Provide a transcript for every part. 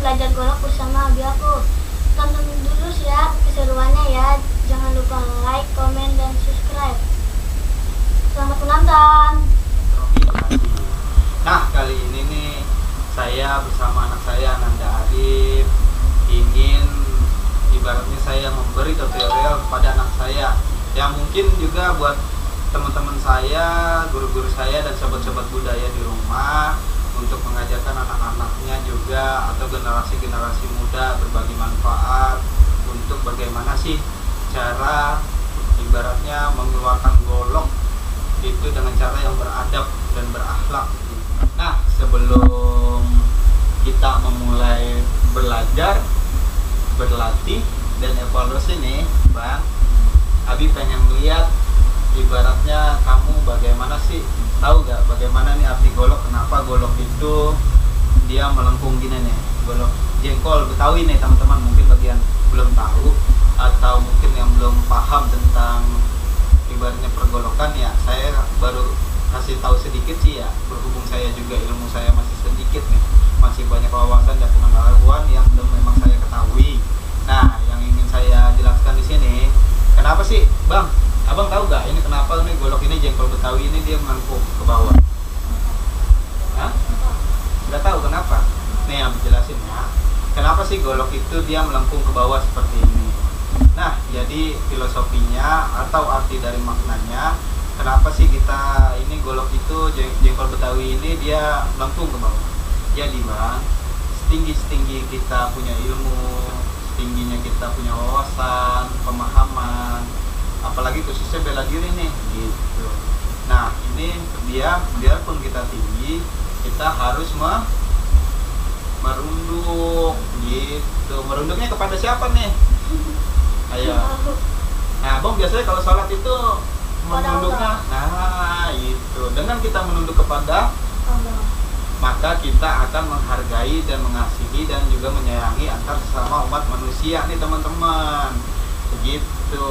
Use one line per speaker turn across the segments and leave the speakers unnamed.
belajar golok bersama Abi aku. Tonton dulu ya keseruannya ya. Jangan lupa like, komen, dan subscribe. Selamat menonton.
Nah, kali ini nih saya bersama anak saya Ananda Arif ingin ibaratnya saya memberi tutorial kepada anak saya yang mungkin juga buat teman-teman saya, guru-guru saya dan sobat-sobat budaya di rumah untuk mengajarkan anak-anaknya juga atau generasi-generasi muda berbagi manfaat untuk bagaimana sih cara ibaratnya mengeluarkan golok itu dengan cara yang beradab dan berakhlak. Nah, sebelum kita memulai belajar, berlatih dan evaluasi nih, Bang, Abi pengen lihat ibaratnya kamu bagaimana sih, tahu gak bagaimana nih arti golok, kenapa golok itu dia melengkung gini nih, golok jengkol Betawi nih teman-teman, mungkin bagian belum tahu atau mungkin yang belum paham tentang ibaratnya pergolokan ya, saya baru kasih tahu sedikit sih ya, berhubung saya juga ilmu saya masih sedikit nih, masih banyak wawasan dan pengetahuan yang belum memang saya ketahui. Nah, yang ingin saya jelaskan di sini, kenapa sih, Bang? Abang tahu gak ini kenapa nih golok ini jengkol Betawi ini dia melengkung ke bawah? Hah? Nggak tahu kenapa? Nih, Abang jelasin ya. Kenapa sih golok itu dia melengkung ke bawah seperti ini? Nah, jadi filosofinya atau arti dari maknanya, kenapa sih kita ini golok itu jengkol Betawi ini dia melengkung ke bawah? Jadi Bang, setinggi-setinggi kita punya ilmu, tingginya kita punya wawasan, pemahaman, apalagi khususnya bela diri nih gitu. Nah, ini dia biarpun kita tinggi, kita harus merunduk gitu. Merunduknya kepada siapa nih? Ayo. Nah, Bang biasanya kalau sholat itu menunduknya, nah itu. Dengan kita menunduk kepada Allah, maka kita akan menghargai dan mengasihi dan juga menyayangi antar sesama umat manusia nih teman-teman. Begitu.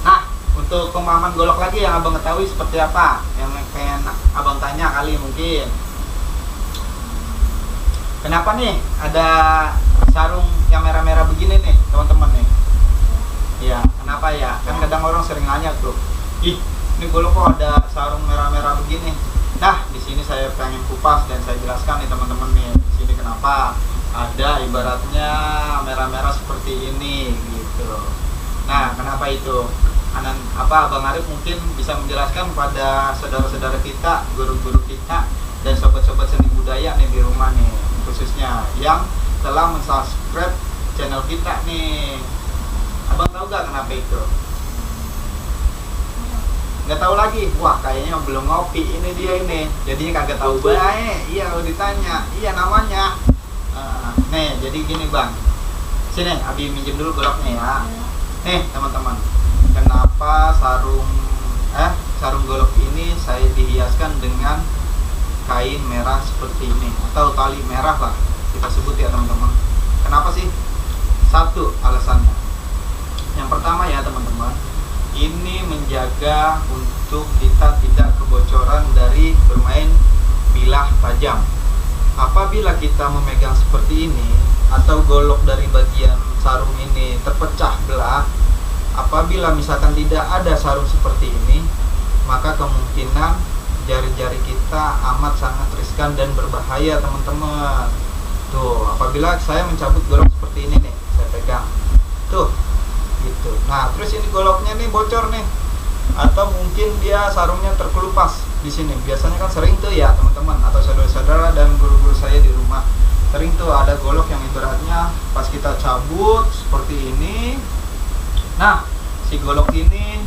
Nah, untuk pemahaman golok lagi yang Abang ketahui seperti apa? Yang pengen Abang tanya kali mungkin. Kenapa nih ada sarung yang merah-merah begini nih, teman-teman nih? Ya, kenapa ya? Kan kadang orang sering nanya tuh, ih, ini golok kok ada sarung merah-merah begini? Nah, di sini saya pengen kupas dan saya jelaskan nih teman-teman nih. Di sini kenapa ada ibaratnya merah-merah seperti ini gitu. Nah, kenapa itu? Abang Arif mungkin bisa menjelaskan kepada saudara-saudara kita, guru-guru kita, dan sobat-sobat seni budaya nih di rumah nih, khususnya yang telah mensubscribe channel kita nih. Abang tahu gak kenapa itu? Nggak tahu lagi? Wah, kayaknya belum ngopi ini dia ini. Jadinya kagak tahu baik. Iya, kalau ditanya, iya namanya. Nih, jadi gini Bang. Sini, Abi minjem dulu goloknya ya. Nih, teman-teman. Kenapa sarung golok ini saya dihiaskan dengan kain merah seperti ini atau tali merah lah kita sebut ya teman-teman. Kenapa sih? Satu alasannya. Yang pertama ya teman-teman, ini menjaga untuk kita tidak kebocoran dari bermain bilah tajam. Apabila kita memegang seperti ini atau golok dari bagian sarung ini terpecah belah, apabila misalkan tidak ada sarung seperti ini, maka kemungkinan jari-jari kita amat sangat riskan dan berbahaya teman-teman. Tuh, apabila saya mencabut golok seperti ini nih, saya pegang. Tuh, gitu. Nah, terus ini goloknya nih bocor nih. Atau mungkin dia sarungnya terkelupas di sini. Biasanya kan sering tuh ya, teman-teman atau saudara-saudara dan guru-guru saya di rumah. Sering tuh ada golok yang ibaratnya pas kita cabut seperti ini. Nah, si golok ini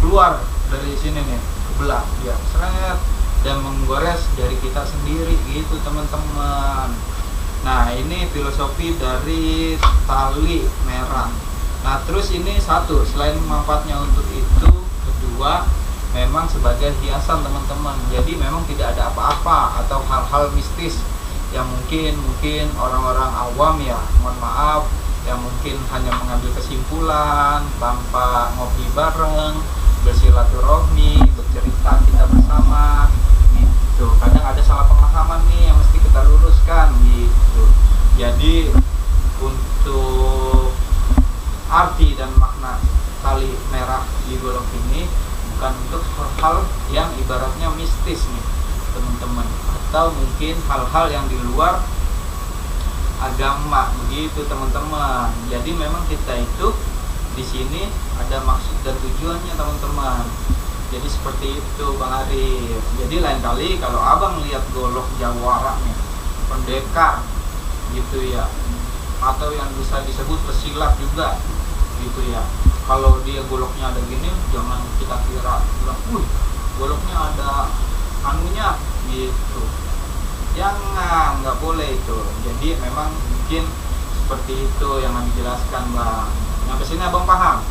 keluar dari sini nih, kebelah dia, seret, dan menggores dari kita sendiri gitu teman-teman. Nah, ini filosofi dari tali merah. Nah, terus ini satu, selain manfaatnya untuk itu, kedua, memang sebagai hiasan teman-teman. Jadi memang tidak ada apa-apa atau hal-hal mistis yang mungkin orang-orang awam ya, mohon maaf, yang mungkin hanya mengambil kesimpulan tanpa ngopi bareng, bersilaturahmi, bercerita kita bersama gitu. Kadang ada salah pemahaman nih yang mesti kita luruskan gitu. atau mungkin hal-hal yang di luar agama begitu teman-teman. Jadi memang kita itu di sini ada maksud dan tujuannya teman-teman. Jadi seperti itu Bang Arif. Jadi lain kali kalau abang lihat golok jawara nih, pendekar gitu ya, atau yang bisa disebut pesilat juga gitu ya, kalau dia goloknya ada gini, jangan kita kira bilang, goloknya ada anunya gitu. Jangan, nggak boleh itu. Jadi memang mungkin seperti itu yang dijelaskan Bang. Sampai sini abang paham?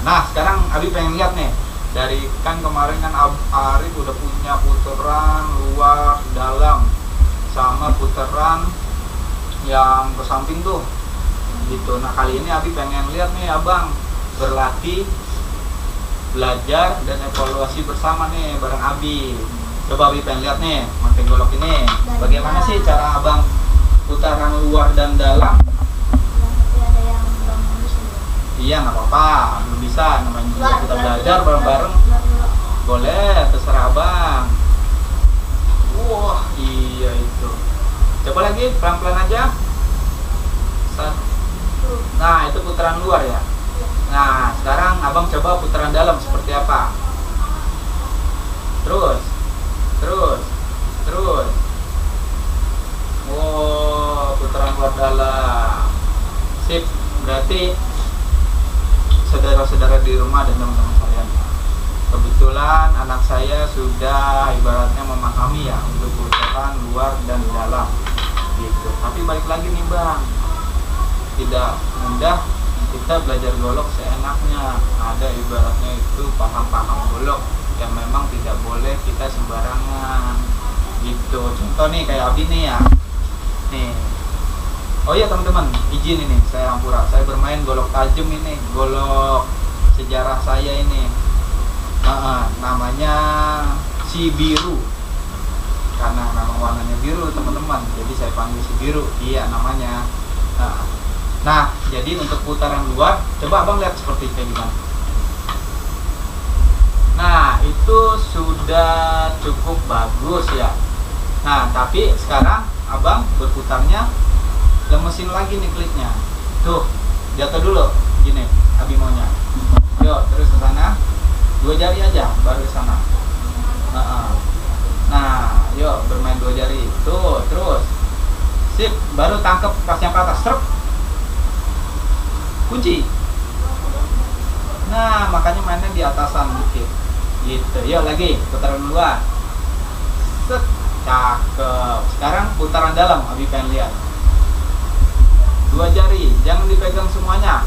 Nah sekarang Abi pengen lihat nih, dari kan kemarin kan Arif udah punya putaran luar dalam sama putaran yang ke samping tuh gitu. Nah kali ini Abi pengen lihat nih abang berlatih, belajar dan evaluasi bersama nih bareng Abi. Coba Abi pengen lihat nih manting golok ini bagaimana sih cara abang putaran luar dan dalam. Iya nggak apa-apa, belum bisa, namanya juga kita belajar bareng-bareng. Boleh, terserah abang. Wah iya itu. Coba lagi pelan-pelan aja. Nah itu putaran luar ya. Nah sekarang abang coba putaran dalam seperti apa. Terus. Wow, putaran luar dalam. Sip, berarti saudara-saudara di rumah dan teman-teman sekalian, kebetulan anak saya sudah ibaratnya memahami ya untuk putaran luar dan dalam gitu. Tapi balik lagi nih Bang, tidak mudah kita belajar golok seenaknya. Ada ibaratnya itu paham-paham golok yang memang tidak boleh kita sembarangan gitu. Contoh nih kayak Abi nih ya, nih. Oh iya teman-teman, izin ini saya ampura, saya bermain golok tajam ini, golok sejarah saya ini. Namanya si biru, karena nama warnanya biru teman-teman, jadi saya panggil si biru. Iya namanya. Nah jadi untuk putaran luar, coba abang lihat seperti kayak gimana. Nah itu sudah cukup bagus ya. Nah tapi sekarang abang berputarnya lemesin lagi nih kliknya. Tuh, jatuh dulu gini, Abi maunya. Yuk, terus ke sana. 2 jari aja baru ke sana. Nah, yuk bermain 2 jari. Tuh, terus. Sip, baru tangkep pasnya ke atas. Serp. Kunci. Nah, makanya mainnya di atasan dikit. Gitu. Yuk lagi, putaran luar. Set, cakep. Sekarang putaran dalam, Abi pengen lihat. 2 jari, jangan dipegang semuanya.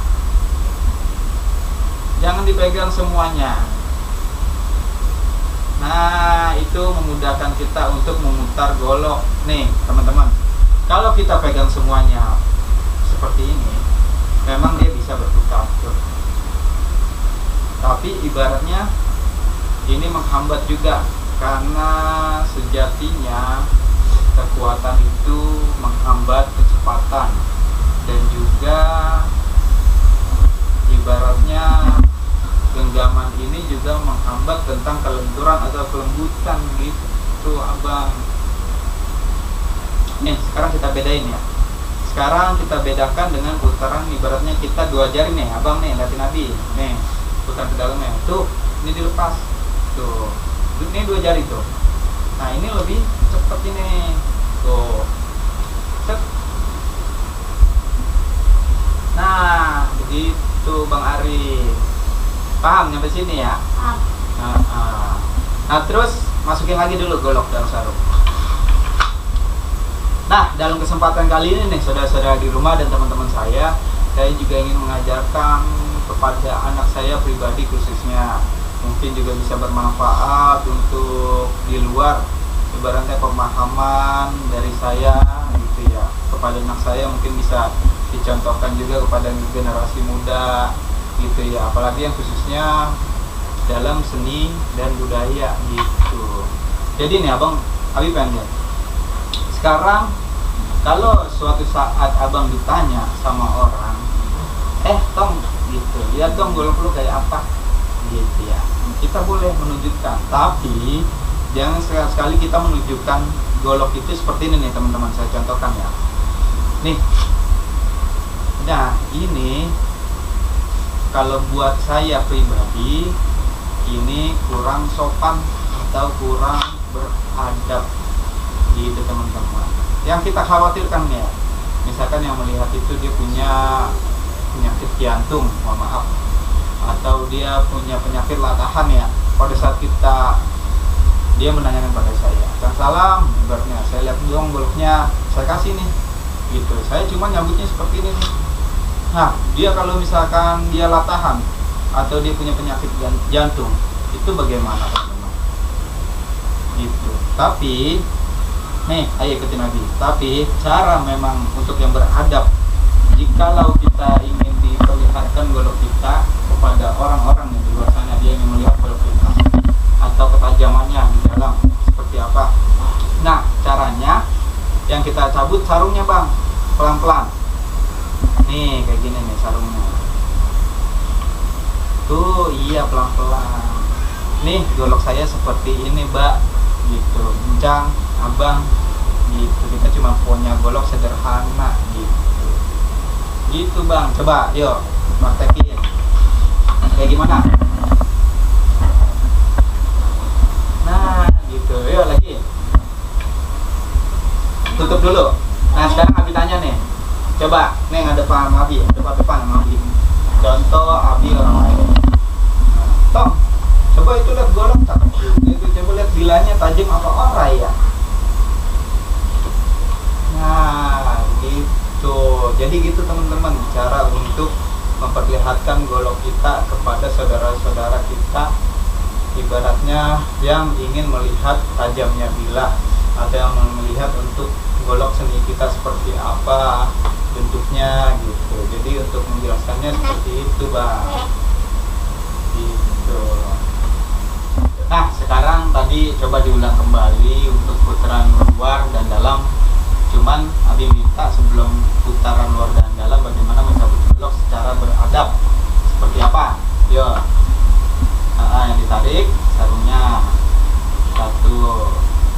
Jangan dipegang semuanya. Nah, itu memudahkan kita untuk memutar golok. Nih, teman-teman. Kalau kita pegang semuanya seperti ini, memang dia bisa berputar. Tapi ibaratnya ini menghambat juga, karena sejatinya kekuatan itu menghambat kecepatan. Dan juga ibaratnya genggaman ini juga menghambat tentang kelenturan atau kelembutan gitu abang. Nih sekarang kita bedain ya. Sekarang kita bedakan dengan putaran ibaratnya kita 2 jari nih abang nih, lihatin Abi nih, putar ke dalamnya. Tuh ini dilepas. Tuh ini 2 jari tuh. Nah ini lebih cepet ini. Tuh set. Nah, begitu Bang Arif. Paham nyampe sini ya? Nah, terus masukin lagi dulu golok dalam sarung. Nah, dalam kesempatan kali ini nih, saudara-saudara di rumah dan teman-teman saya juga ingin mengajarkan kepada anak saya pribadi khususnya. Mungkin juga bisa bermanfaat untuk di luar, ibaratnya pemahaman dari saya gitu ya. Kepada anak saya mungkin bisa dicontohkan juga kepada generasi muda gitu ya, apalagi yang khususnya dalam seni dan budaya gitu. Jadi nih Abi pengen lihat sekarang, kalau suatu saat abang ditanya sama orang, Tong gitu, lihat dong golok lu kayak apa gitu ya, kita boleh menunjukkan, tapi jangan sekali-sekali kita menunjukkan golok itu seperti ini nih teman-teman. Saya contohkan ya. Nih. Nah, ini kalau buat saya pribadi ini kurang sopan atau kurang beradab gitu teman-teman. Yang kita khawatirkan ya, misalkan yang melihat itu dia punya penyakit jantung, mohon maaf, atau dia punya penyakit latahan ya. Pada saat dia menanyakan pada saya, "Kang Salam," ibaratnya, "saya lihat dong goloknya, saya kasih nih." Gitu. Saya cuma nyambutnya seperti ini nih. Nah, dia kalau misalkan dia latahan atau dia punya penyakit jantung, itu bagaimana teman-teman? Gitu. Tapi nih, ayo ikutin Nabi. Tapi cara memang untuk yang beradab, jikalau kita ingin diperlihatkan golok kita kepada orang-orang yang di luar sana, dia ingin melihat golok kita atau ketajamannya di dalam seperti apa. Nah, caranya yang kita cabut sarungnya bang, pelan-pelan. Nih kayak gini nih sarungnya. Tuh, iya pelan-pelan. Nih golok saya seperti ini mbak, gitu. Bincang abang, gitu. Kita cuma punya golok sederhana, gitu. Gitu bang. Coba, yuk praktekin. Kayak gimana? Nah, gitu. Yuk lagi. Tutup dulu. Nah sekarang Abi tanya nih. Coba, nih ngadep sama Abi, depan sama Abi. Contoh Abi orang lain. Nah, Tom, coba itu lihat golok cakep juga itu. Coba lihat bilanya tajam apa orai ya. Nah, gitu. Jadi gitu teman-teman, cara untuk memperlihatkan golok kita kepada saudara-saudara kita, ibaratnya yang ingin melihat tajamnya bilah, atau yang melihat untuk golok seni kita seperti apa bentuknya gitu. Jadi untuk menjelaskannya seperti itu bang, gitu. Nah sekarang tadi coba diulang kembali untuk putaran luar dan dalam. Cuman Abi minta sebelum putaran luar dan dalam bagaimana mencabut golok secara beradab seperti apa. Yo, yang ditarik sarungnya satu,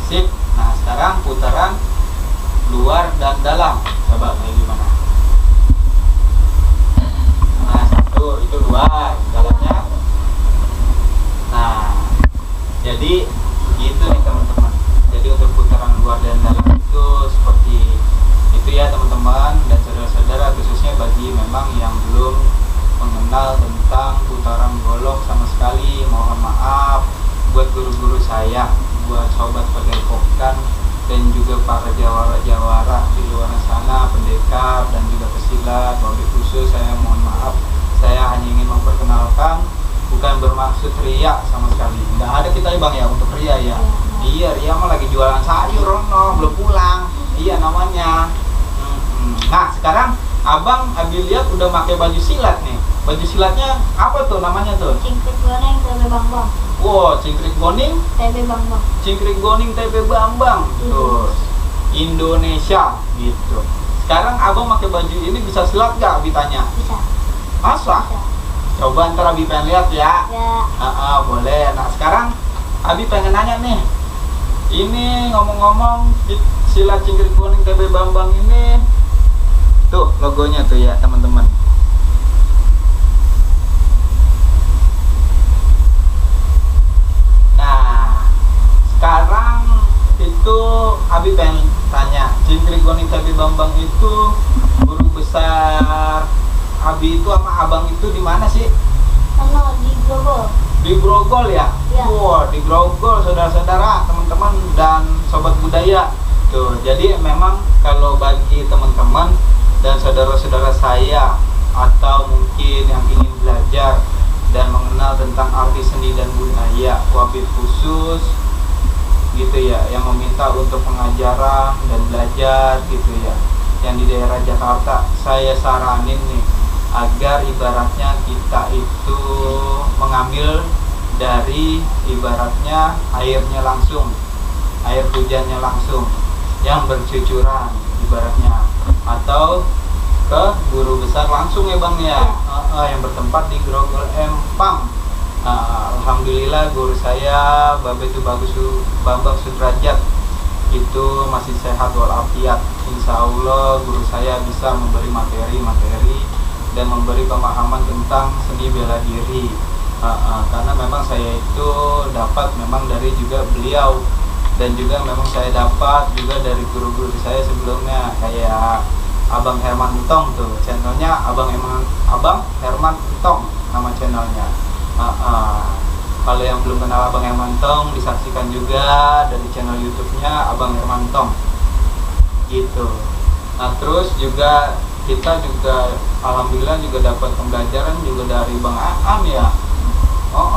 sip. Nah sekarang putaran luar dan dalam, coba kayak gimana? Nah satu itu luar, dalamnya. Nah jadi begitu nih teman-teman. Jadi untuk putaran luar dan dalam itu seperti itu ya teman-teman dan saudara-saudara, khususnya bagi memang yang belum mengenal tentang putaran golok sama sekali. Mohon maaf buat guru-guru saya, buat sobat padepokan dan juga para jawara-jawara di luar sana, pendekar dan juga pesilat, wabil khusus, saya mohon maaf. Saya hanya ingin memperkenalkan, bukan bermaksud riak sama sekali. Nggak ada kita ya bang ya untuk ria ya. Iya, ria mah lagi jualan sayur, Rono, belum pulang. Iya namanya. Nah sekarang abang Abi lihat udah pakai baju silat nih. Baju silatnya apa tuh namanya tuh?
Cingkrik goreng TB Bambang.
Wow, cingkrik goning
TB Bambang.
Cingkrik goning TB Bambang. Terus Indonesia gitu. Sekarang abang pakai baju ini bisa silat gak? Abi tanya.
Bisa.
Masa?
Bisa.
Coba ntar Abi pengen lihat ya.
Ya.
Boleh. Nah sekarang Abi pengen nanya nih. Ini ngomong-ngomong silat cingkrik goning TB Bambang ini, tuh logonya tuh ya teman-teman. Nah sekarang itu Abi pengen tanya, cingkrik goning TB Bambang itu guru besar Abi itu sama abang itu di mana sih?
Di Grogol.
Di Grogol ya?
Ya.
Wah, di Grogol saudara-saudara, teman-teman dan sobat budaya. Tuh, jadi memang kalau bagi teman-teman dan saudara-saudara saya atau mungkin yang ingin belajar dan mengenal tentang arti seni dan budaya, wabil khusus gitu ya, yang meminta untuk pengajaran dan belajar gitu ya, yang di daerah Jakarta, saya saranin nih agar ibaratnya kita itu mengambil dari ibaratnya airnya langsung, air hujannya langsung yang bercucuran ibaratnya, atau ke guru besar langsung ya bang ya, yang bertempat di Grogol Empang. Alhamdulillah guru saya Bapak itu Bambang Sudrajat itu masih sehat walafiat. Insya Allah guru saya bisa memberi materi dan memberi pemahaman tentang seni bela diri. Karena memang saya itu dapat memang dari juga beliau, dan juga memang saya dapat juga dari guru-guru saya sebelumnya, kayak Abang Herman Entong tuh channelnya, Abang Herman Entong nama channelnya. Kalau yang belum kenal Abang Herman Entong, disaksikan juga dari channel YouTube-nya Abang Herman Entong gitu. Nah terus juga kita juga alhamdulillah juga dapat pembelajaran juga dari Bang Aan ya.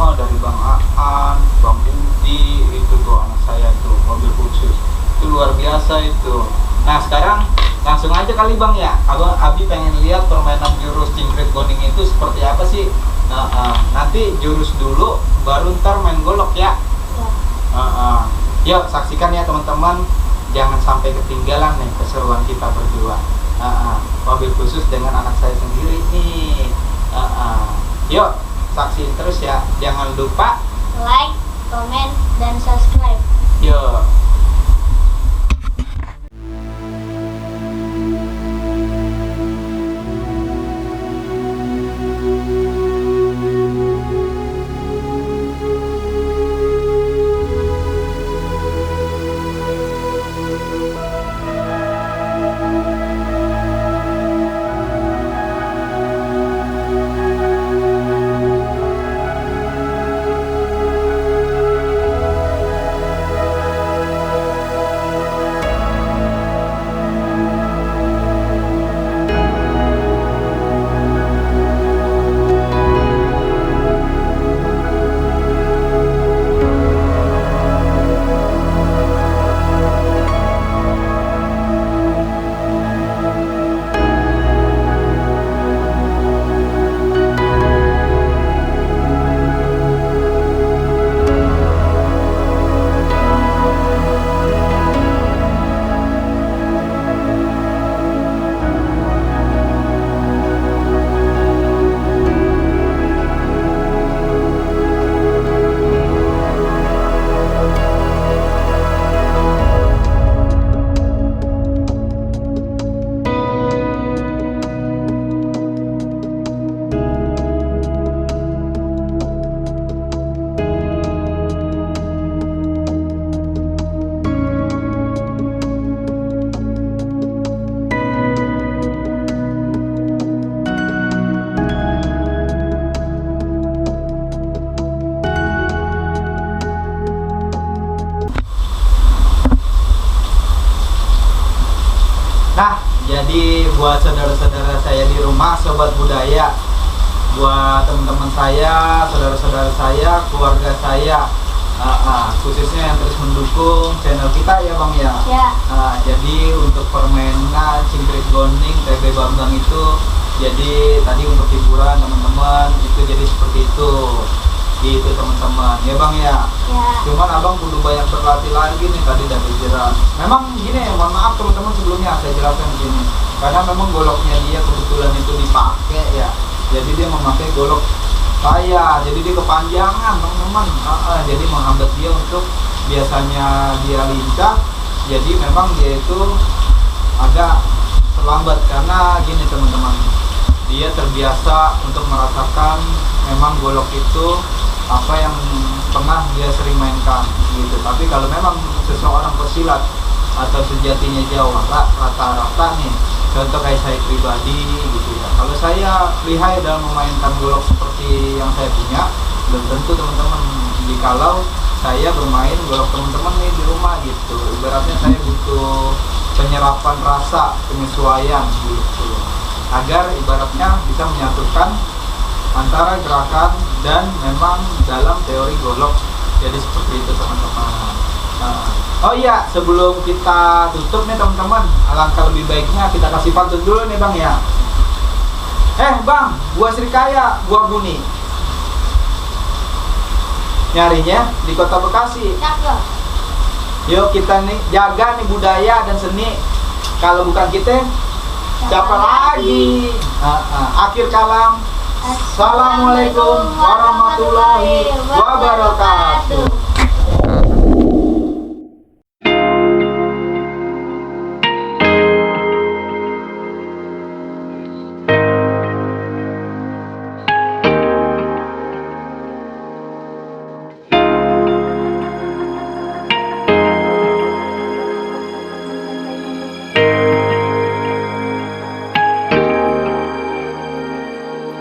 Dari Bang Aan, Bang Budi, itu tuh anak saya tuh mobil khusus itu luar biasa itu. Nah sekarang langsung aja kali Bang ya, Abi pengen lihat permainan jurus cingkrik goning itu seperti apa sih. Nanti jurus dulu baru ntar main golok ya. Yuk saksikan ya teman-teman, jangan sampai ketinggalan nih keseruan kita berdua. Mobil khusus dengan anak saya sendiri nih. Yuk saksiin terus ya, jangan lupa
like, komen, dan subscribe.
Yuk. Nah, jadi buat saudara-saudara saya di rumah, sobat budaya, buat teman-teman saya, saudara-saudara saya, keluarga saya, khususnya yang terus mendukung channel kita ya Bang ya.
Ya.
Jadi untuk permainan cingkrik goning TB Bambang itu, jadi tadi untuk hiburan teman-teman itu jadi seperti itu. Gitu teman-teman ya Bang ya. Cuman abang kudu banyak berlatih lagi nih, tadi udah dijelas. Memang gini ya, mohon maaf teman-teman sebelumnya saya jelaskan gini, karena memang goloknya dia kebetulan itu dipakai ya, jadi dia memakai golok saya, jadi dia kepanjangan teman-teman. Jadi menghambat dia untuk biasanya dia lincah, jadi memang dia itu agak terlambat karena gini teman-teman, dia terbiasa untuk merasakan memang golok itu apa yang pernah dia sering mainkan gitu. Tapi kalau memang seseorang pesilat atau sejatinya Jawa rata-rata nih, contoh kayak saya pribadi gitu ya, kalau saya lihai dalam memainkan golok seperti yang saya punya, belum tentu teman-teman jikalau saya bermain golok teman-teman nih di rumah gitu. Ibaratnya saya butuh penyerapan rasa, penyesuaian gitu, agar ibaratnya bisa menyatukan antara gerakan dan memang dalam teori golok. Jadi seperti itu teman-teman. Oh iya, sebelum kita tutup nih teman-teman, alangkah lebih baiknya kita kasih pantun dulu nih Bang ya. Bang, buah Srikaya, buah Buni, nyarinya di kota Bekasi. Yuk kita nih jaga nih budaya dan seni. Kalau bukan kita, siapa lagi? Akhir kalam, Assalamualaikum warahmatullahi wabarakatuh.